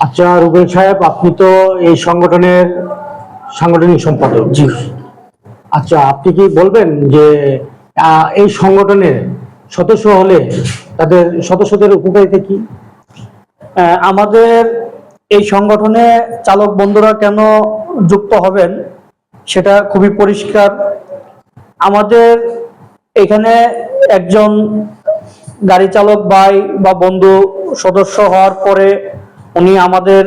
আচ্ছা রুবেল সাহেব, আপনি তো এই সংগঠনের সাংগঠনিক সম্পাদক। জি। আচ্ছা, আপনি কি বলবেন যে এই সংগঠনের সদস্য হলে তাদের সদস্যদের উপকারিতা কি? আমাদের এই সংগঠনে চালক বন্ধুরা কেন যুক্ত হবেন সেটা খুবই পরিষ্কার। আমাদের এখানে একজন গাড়ি চালক ভাই বা বন্ধু সদস্য হওয়ার পরে উনি আমাদের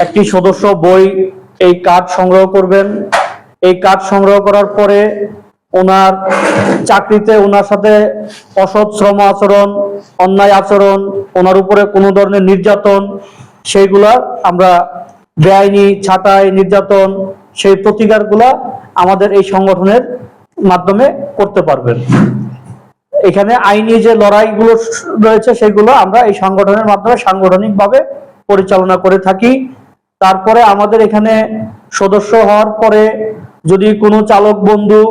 একটি সদস্য বই এই কার্ড সংগ্রহ করবেন। এই কার্ড সংগ্রহ করার পরে ওনার চাকরিতে ওনার সাথে অসৎ শ্রম আচরণ, অন্যায় আচরণ, ওনার উপরে কোনো ধরনের নির্যাতন, সেইগুলা আমরা বেআইনি ছাঁটাই, নির্যাতন, সেই প্রতিকারগুলা আমাদের এই সংগঠনের মাধ্যমে করতে পারবেন। এখানে আইনি যে লড়াইগুলো রয়েছে সেগুলো আমরা এই সংগঠনের মাধ্যমে সাংগঠনিকভাবে পরিচালনা করে থাকি। তারপরে আমাদের এখানে সদস্য হওয়ার পরে যদি কোনো চালক বন্ধু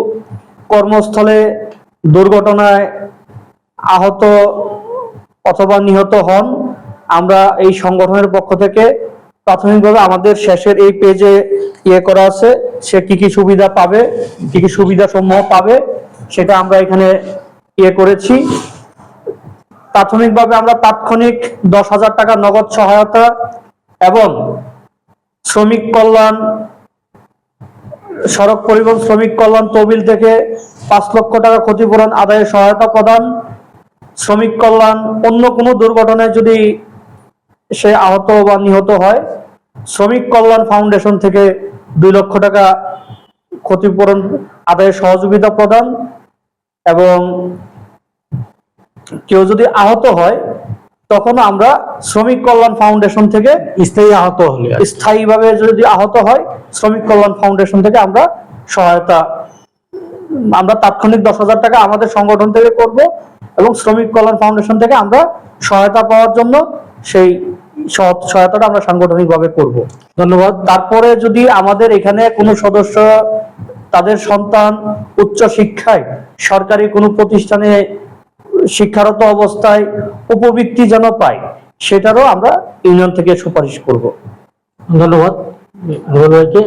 কর্মস্থলে দুর্ঘটনায় আহত অথবা নিহত হন, আমরা এই সংগঠনের পক্ষ থেকে প্রাথমিকভাবে আমাদের শেষের এই পেজে করা আছে, সে কি কি সুবিধা পাবে, কি কি সুবিধা সমূহ পাবে, সেটা আমরা এখানে করেছি। প্রাথমিকভাবে আমরা তাৎক্ষণিক 10,000 টাকা নগদ সহায়তা এবং শ্রমিক কল্যাণ, সড়ক পরিবহন শ্রমিক কল্যাণ তহবিল থেকে 5 লক্ষ টাকা ক্ষতিপূরণ আদায়ে সহায়তা প্রদান। শ্রমিক কল্যাণ অন্য কোনো দুর্ঘটনায় যদি সে আহত বা নিহত হয়, শ্রমিক কল্যাণ ফাউন্ডেশন থেকে 2 লক্ষ টাকা ক্ষতিপূরণ আদায়ে সহযোগিতা প্রদান। এবং কেউ যদি আহত হয় তখন আমরা শ্রমিক কল্যাণ ফাউন্ডেশন থেকে স্থায়ীভাবে যদি আহত হয়, শ্রমিক কল্যাণ ফাউন্ডেশন থেকে আমরা সহায়তা, আমরা তাৎক্ষণিক 10,000 টাকা আমাদের সংগঠন থেকে করব এবং শ্রমিক কল্যাণ ফাউন্ডেশন থেকে আমরা সহায়তা পাওয়ার জন্য সেই সহায়তাটা আমরা সাংগঠনিকভাবে করব। ধন্যবাদ। তারপরে যদি আমাদের এখানে কোনো সদস্য তাদের সন্তান উচ্চ শিক্ষায় সরকারি কোনো প্রতিষ্ঠানে শিক্ষারত অবস্থায় উপবৃত্তি যেন পায়, সেটারও আমরা ইউনিয়ন থেকে সুপারিশ করব। ধন্যবাদ রুবেল ভাইকে।